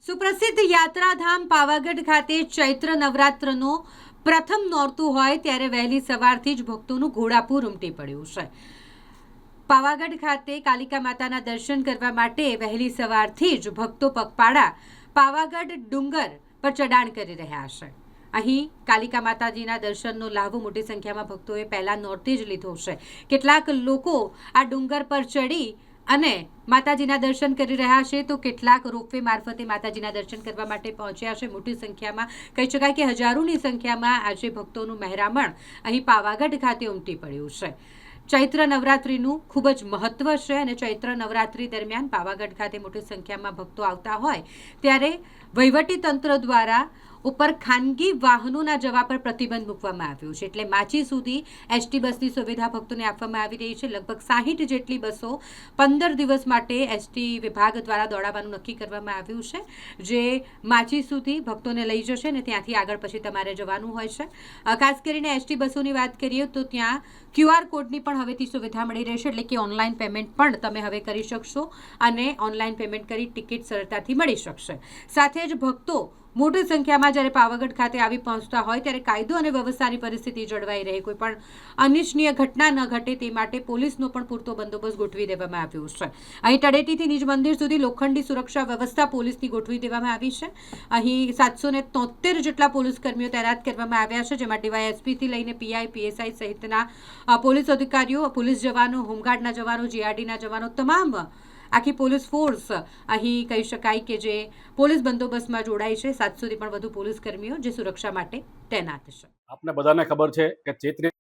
સુપ્રસિદ્ધ યાત્રાધામ પાવાગઢ ખાતે ચૈત્ર નવરાત્રનો પ્રથમ નોરતું હોય ત્યારે વહેલી સવારથી જ ભક્તોનું ઘોડાપુર ઉમટી પડ્યું છે। પાવાગઢ ખાતે કાલિકા માતાના દર્શન કરવા માટે વહેલી સવારથી જ ભક્તો પગપાળા પાવાગઢ ડુંગર પર ચડાણ કરી રહ્યા છે। અહીં કાલિકા માતાજીના દર્શનનો લાભ મોટી સંખ્યામાં ભક્તોએ પહેલા નોરતે જ લીધો છે। કેટલાક લોકો આ ડુંગર પર ચડી અને માતાજીના દર્શન કરી રહ્યા છે, તો કેટલાક રોપવે મારફતે માતાજીના દર્શન કરવા માટે પહોંચ્યા છે। મોટી સંખ્યામાં કહી શકાય કે હજારોની સંખ્યામાં આજે ભક્તોનું મહેરામણ અહીં પાવાગઢ ખાતે ઉમટી પડ્યું છે। ચૈત્ર નવરાત્રિનું ખૂબ જ મહત્વ છે અને ચૈત્ર નવરાત્રિ દરમિયાન પાવાગઢ ખાતે મોટી સંખ્યામાં ભક્તો આવતા હોય ત્યારે વહીવટી તંત્ર દ્વારા ઉપર ખાનગી વાહનોના જવા પર પ્રતિબંધ મૂકવામાં આવ્યો છે। એટલે માચી સુધી એસટી બસની સુવિધા ભક્તોને આપવામાં આવી રહી છે। લગભગ 60 જેટલી બસો 15 દિવસ માટે એસટી વિભાગ દ્વારા દોડાવવાનું નક્કી કરવામાં આવ્યું છે, જે માચી સુધી ભક્તોને લઈ જશે અને ત્યાંથી આગળ પછી તમારે જવાનું હોય છે। ખાસ કરીને એસટી બસોની વાત કરીએ તો ત્યાં QR કોડની પણ હવેથી સુવિધા મળી રહેશે, એટલે કે ઓનલાઈન પેમેન્ટ પણ તમે હવે કરી શકશો અને ઓનલાઈન પેમેન્ટ કરી ટિકિટ સરળતાથી મળી શકશે। સાથે જ ભક્તો મોટી સંખ્યામાં જ્યારે પાવાગઢ ખાતે આવી પહોંચતા હોય ત્યારે કાયદો અને વ્યવસ્થાની પરિસ્થિતિ જળવાઈ રહે, કોઈ પણ અનિચ્છનીય ઘટના ન ઘટે તે માટે પોલીસનો પણ પૂરતો બંદોબસ્ત ગોઠવી દેવામાં આવ્યો છે। અહીં તળેટીથી નિજ મંદિર સુધી લોખંડી સુરક્ષા વ્યવસ્થા પોલીસની ગોઠવી દેવામાં આવી છે। અહીં 773 જેટલા પોલીસ કર્મીઓ તૈનાત કરવામાં આવ્યા છે, જેમાં ડીવાયએસપીથી લઈને પીઆઈ, પીએસઆઈ સહિતના પોલીસ અધિકારીઓ, પોલીસ જવાનો, હોમગાર્ડના જવાનો, જીઆરડીના જવાનો, તમામ આખી પોલીસ ફોર્સ અહીં કહી શકાય કે જે પોલીસ બંદોબસ્તમાં જોડાઈ છે। 700થી પણ વધુ પોલીસ કર્મીઓ જે સુરક્ષા માટે તૈનાત છે। આપને બધાને ખબર છે કે ચૈત્રી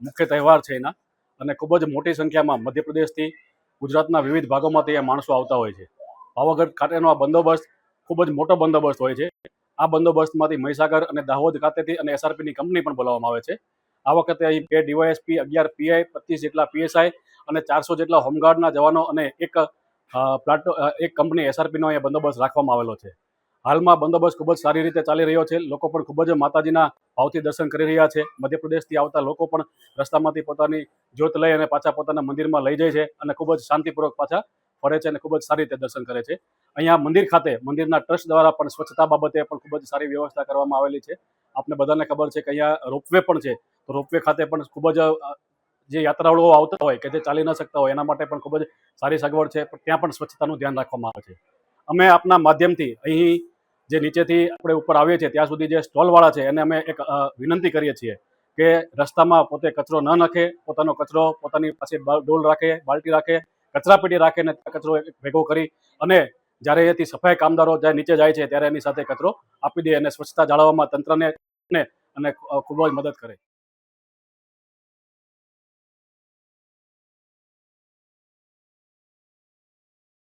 મુખ્ય તહેવાર છે એના, અને ખૂબ જ મોટી સંખ્યામાં મધ્યપ્રદેશથી ગુજરાતના વિવિધ ભાગોમાંથી એ માણસો આવતા હોય છે। પાવાગઢ ખાતેનો આ બંદોબસ્ત ખૂબ જ મોટો બંદોબસ્ત હોય છે। આ બંદોબસ્તમાંથી મહીસાગર અને દાહોદ ખાતેથી અને એસઆરપીની કંપની પણ બોલાવવામાં આવે છે। આ વખતે અહીં 2 ડીવાયએસપી, 11 પીઆઈ, 25 જેટલા પીએસઆઈ અને 400 જેટલા હોમગાર્ડના જવાનો અને એક કંપની એસઆરપીનો અહીંયા બંદોબસ્ત રાખવામાં આવેલો છે। હાલમાં બંદોબસ્ત ખૂબ જ સારી રીતે ચાલી રહ્યો છે। લોકો પણ ખૂબ જ માતાજીના ભાવથી દર્શન કરી રહ્યા છે। મધ્યપ્રદેશથી આવતા લોકો પણ રસ્તામાંથી પોતાની જ્યોત લઈ અને પાછા પોતાના મંદિરમાં લઈ જાય છે અને ખૂબ જ શાંતિપૂર્વક પાછા ફરે છે અને ખૂબ જ સારી રીતે દર્શન કરે છે। અહીંયા મંદિર ખાતે મંદિરના ટ્રસ્ટ દ્વારા પણ સ્વચ્છતા બાબતે પણ ખૂબ જ સારી વ્યવસ્થા કરવામાં આવેલી છે। આપને બધાને ખબર છે કે અહીંયા રોપવે પણ છે, તો રોપવે ખાતે પણ ખૂબ જ જે યાત્રાળુઓ આવતા હોય કે જે ચાલી ન શકતા હોય એના માટે પણ ખૂબ જ સારી સગવડ છે, પણ ત્યાં પણ સ્વચ્છતાનું ધ્યાન રાખવામાં આવે છે। અમે આપના માધ્યમથી અહીં જે નીચેથી આપણે ઉપર આવીએ છીએ ત્યાં સુધી જે સ્ટોલવાળા છે એને અમે એક વિનંતી કરીએ છીએ કે રસ્તામાં પોતે કચરો ન નાખે, પોતાનો કચરો પોતાની પાસે ડોલ રાખે, બાલ્ટી રાખે, કચરાપેટી રાખે અને કચરો ભેગો કરી અને જ્યારે એથી સફાઈ કામદારો જ્યારે નીચે જાય છે ત્યારે એની સાથે કચરો આપી દે અને સ્વચ્છતા જાળવવામાં તંત્રને અને ખૂબ જ મદદ કરે।